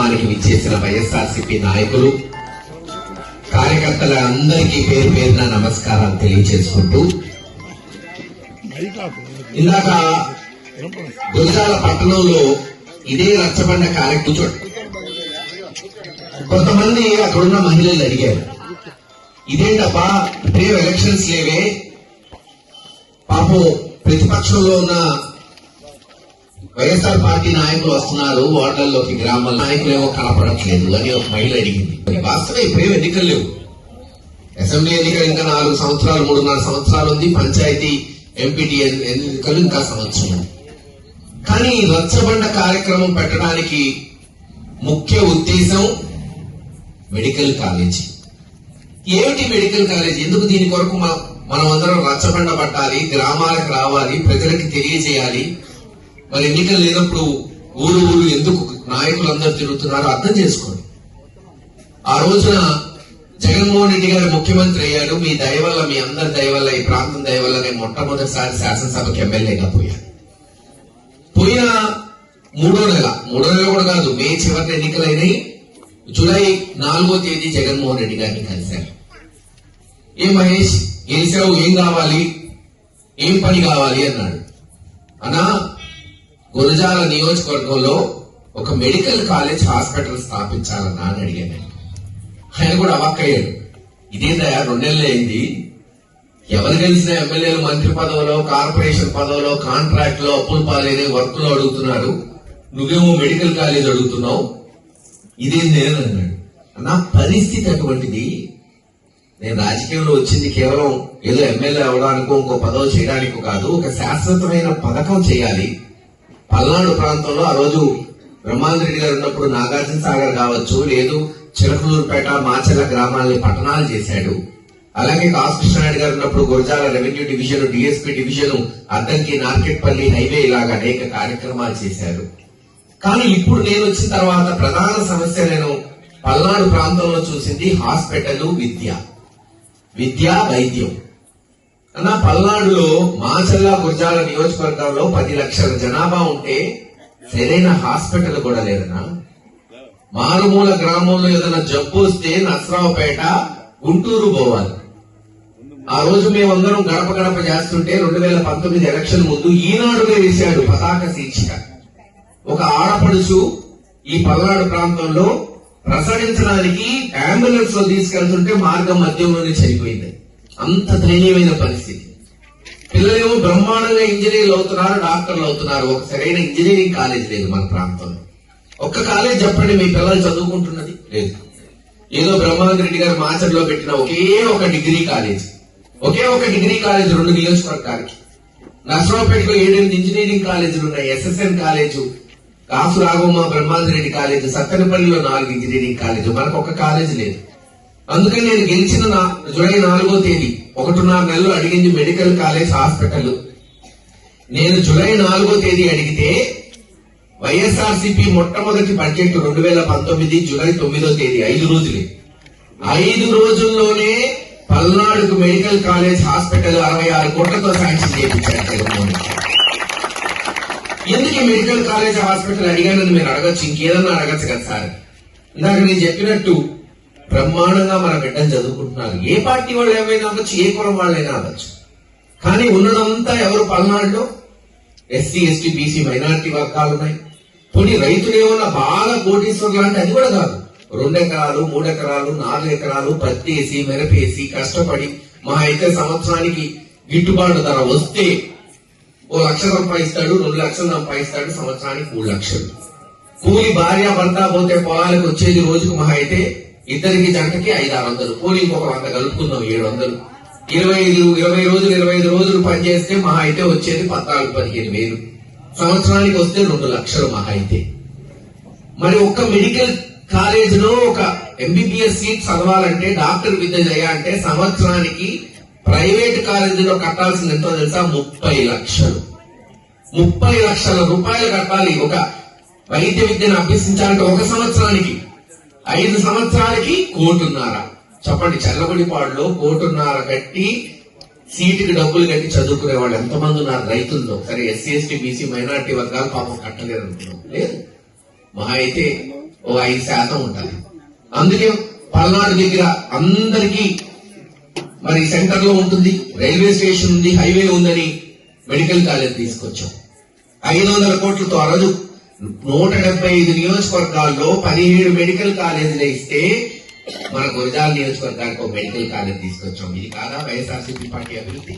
కార్యక్రమానికి విచ్చేసిన వైఎస్ఆర్సీపీ నాయకులు కార్యకర్తల అందరికీ పేరు పేరున నమస్కారాలు తెలియజేసుకుంటూ, ఇందాక గురజాల పట్టణంలో ఇదే రచ్చబండ కార్యక్రమం కొంతమంది అక్కడున్న మహిళలు అడిగారు, ఇదేంటబ్బా రేపు ఎలక్షన్స్ లేవే, పాపం ప్రతిపక్షంలో ఉన్న వైఎస్ఆర్ పార్టీ నాయకులు వస్తున్నారు వార్డుల్లోకి, గ్రామాల నాయకులు ఏమో కనపడట్లేదు అని ఒక మహిళ అడిగింది. వాస్తవం ఇప్పుడేం ఎన్నికలు లేవు, అసెంబ్లీ ఎన్నికలు ఇంకా 4 సంవత్సరాలు 3.5 సంవత్సరాలు ఉంది, పంచాయతీ ఎంపీటీ ఎన్నికలు ఇంకా సంవత్సరం. కానీ రచ్చబండ కార్యక్రమం పెట్టడానికి ముఖ్య ఉద్దేశం మెడికల్ కాలేజీ. ఏమిటి మెడికల్ కాలేజీ? ఎందుకు దీని కొరకు మనం అందరం రచ్చబండ పట్టాలి, గ్రామాలకు రావాలి, ప్రజలకు తెలియజేయాలి? మరి ఎన్నికలు లేనప్పుడు ఊరు ఎందుకు నాయకులందరూ తిరుగుతున్నారో అర్థం చేసుకోండి. ఆ రోజున జగన్మోహన్ రెడ్డి గారు ముఖ్యమంత్రి అయ్యాడు. మీ దయ వల్ల, మీ అందరి దయ వల్ల, ఈ ప్రాంతం దయ వల్ల నేను మొట్టమొదటిసారి శాసనసభకు ఎమ్మెల్యేగా పోయాను. పోయిన మూడో నెల కూడా కాదు, మే చివరి ఎన్నికలైనవి. జూలై 4వ తేదీ జగన్మోహన్ రెడ్డి గారిని కలిశాను. ఏం మహేష్ గెలిచావు, ఏం కావాలి, ఏం పని కావాలి అన్నాడు. అన్నా, గురజాల నియోజకవర్గంలో ఒక మెడికల్ కాలేజ్ హాస్పిటల్ స్థాపించాలన్నా అని అడిగాను. ఆయన కూడా అవాక్కయ్యాడు. ఇదేందయా 2 నెలలు అయింది, ఎవరు గెలిచిన ఎమ్మెల్యేలు మంత్రి పదవిలో, కార్పొరేషన్ పదవిలో, కాంట్రాక్ట్ లో, అప్పులు పాలైన వర్క్ లో అడుగుతున్నారు, నువ్వేమో మెడికల్ కాలేజ్ అడుగుతున్నావు, ఇదేంది అని అన్నాడు. నా పరిస్థితి అటువంటిది. నేను రాజకీయంలో వచ్చింది కేవలం ఏదో ఎమ్మెల్యే అవడానికో ఇంకో పదవి చేయడానికో కాదు, ఒక శాశ్వతమైన పథకం చేయాలి. పల్నాడు ప్రాంతంలో ఆ రోజు బ్రహ్మానంద రెడ్డి గారు ఉన్నప్పుడు నాగార్జున సాగర్ కావచ్చు, లేదు చిలకలూరుపేట, మాచెల్ల గ్రామాలని పట్టణాలు చేశాడు. అలాగే కాసుకృష్ణారెడ్డి గారు ఉన్నప్పుడు Gurazala revenue division, DSP division, Addanki, Narketpally highway ఇలాగ అనేక కార్యక్రమాలు చేశారు. కానీ ఇప్పుడు నేను వచ్చిన తర్వాత ప్రధాన సమస్య నేను పల్నాడు ప్రాంతంలో చూసింది హాస్పిటల్, విద్య, వైద్యం. అన్న, పల్నాడులో మాచెల్ల, గురజాల నియోజకవర్గంలో 10 లక్షల జనాభా ఉంటే సరైన హాస్పిటల్ కూడా లేదన్నా. మారుమూల గ్రామంలో ఏదైనా జబ్బు వస్తే నర్సరావుపేట, గుంటూరు పోవాలి. ఆ రోజు మేమందరం గడప గడప చేస్తుంటే 2019 ఎలక్షన్ ముందు ఈనాడుగా వేశాడు పతాక శీర్షిక. ఒక ఆడపడుచు ఈ పల్నాడు ప్రాంతంలో ప్రసవించడానికి అంబులెన్స్ లో తీసుకెళ్తుంటే మార్గం మధ్యంలోనే చనిపోయింది. అంత దయనీయమైన పరిస్థితి. పిల్లలేమో బ్రహ్మాండంగా ఇంజనీర్లు అవుతున్నారు, డాక్టర్లు అవుతున్నారు. ఒక సరైన ఇంజనీరింగ్ కాలేజ్ లేదు మన ప్రాంతంలో. ఒక్క కాలేజ్ చెప్పండి మీ పిల్లలు చదువుకుంటున్నది? లేదు. ఏదో బ్రహ్మానంద రెడ్డి గారు మాచర్లో పెట్టిన ఒకే ఒక డిగ్రీ కాలేజ్ 2 నియోజకవర్గాలకి. నర్సరావుపేటలో 7 ఇంజనీరింగ్ కాలేజీలు ఉన్నాయి. SSN college, Kasu Raghavamma Brahmananda Reddy college, సత్తెనపల్లిలో 4 ఇంజనీరింగ్ కాలేజు, మనకు ఒక కాలేజ్ లేదు. అందుకని నేను గెలిచిన జూలై 4వ తేదీ 1.5 నెలలు అడిగింది మెడికల్ కాలేజ్, హాస్పిటల్. నేను జూలై 4వ తేదీ అడిగితే వైఎస్ఆర్సీపీ మొట్టమొదటి బడ్జెట్ 2019 జూలై 9వ తేదీ 5 రోజులే. 5 రోజుల్లోనే పల్నాడుకు మెడికల్ కాలేజ్, హాస్పిటల్ 66 కోట్లతో శాంక్షన్ చేయించారు జగన్మోహన్ రెడ్డి. ఎందుకు మెడికల్ కాలేజ్, హాస్పిటల్ అడిగానని మీరు అడగచ్చు, ఇంకేదన్నా అడగచ్చు కదా సార్. ఇందాక నేను చెప్పినట్టు బ్రహ్మాండంగా మన బిడ్డలు చదువుకుంటున్నారు. ఏ పార్టీ వాళ్ళు ఏమైనా అవ్వచ్చు, ఏ కులం వాళ్ళైనా అవ్వచ్చు. కానీ ఉన్నదంతా ఎవరు పల్నాడులో? ఎస్సీ, ఎస్టీ, బీసీ, మైనారిటీ వర్గాలు ఉన్నాయి. కొన్ని రైతులు ఏమన్నా బాగా కోటీశ్వరులు అంటే అది కూడా కాదు. 2 ఎకరాలు, 3 ఎకరాలు, 4 ఎకరాలు పత్తి వేసి, మిరపేసి, కష్టపడి మా అయితే సంవత్సరానికి గిట్టుబాటు ధర వస్తే 1 లక్ష సంపాదిస్తాడు, 2 లక్షలు సంపాదిస్తాడు, సంవత్సరానికి 3 లక్షలు. కూలి భార్య భర్త పోతే పొలాలకు వచ్చేది రోజుకు మహా అయితే ఇద్దరికి జంటకి 500-600, కూలి ఇంకొక 100 కలుపుకుందాం 700. 25 రోజులు పనిచేస్తే మహా అయితే వచ్చేది 14-15 వేలు. సంవత్సరానికి వస్తే 2 లక్షలు మహా అయితే. మరి ఒక్క మెడికల్ కాలేజ్ లో ఒక ఎంబీబీఎస్ సీట్ చదవాలంటే, డాక్టర్ విద్య చేయాలంటే సంవత్సరానికి ప్రైవేట్ కాలేజీలో కట్టాల్సింది ఎంతో తెలుసా? 30 లక్షలు. 30 లక్షల రూపాయలు కట్టాలి. ఒక వైద్య విద్యను అభ్యసించాలంటే ఒక సంవత్సరానికి. 5 సంవత్సరాలకి 1.5 కోటి. చెప్పండి, చల్లబడిపాడులో 1.5 కోటి కట్టి సీటుకి డబ్బులు కట్టి చదువుకునే వాళ్ళు ఎంతమంది ఉన్నారు రైతుల్లో? సరే, ఎస్సీ, ఎస్టీ, బీసీ, మైనారిటీ వర్గాలు పాపం కట్టలేరు అనుకున్నాం. లేదు, మహా అయితే ఓ 5% ఉండాలి. అందుకే పల్నాడు దగ్గర అందరికీ మరి సెంటర్ లో ఉంటుంది, రైల్వే స్టేషన్ ఉంది, హైవే ఉందని మెడికల్ కాలేజ్ తీసుకొచ్చాం. 500 కోట్లతో ఆ రోజు 175 నియోజకవర్గాల్లో 17 మెడికల్ కాలేజీలు ఇస్తే మన గురజాల నియోజకవర్గానికి ఒక మెడికల్ కాలేజ్ తీసుకొచ్చాం. ఇది కాదా వైఎస్ఆర్సీపీ పార్టీ అభివృద్ధి?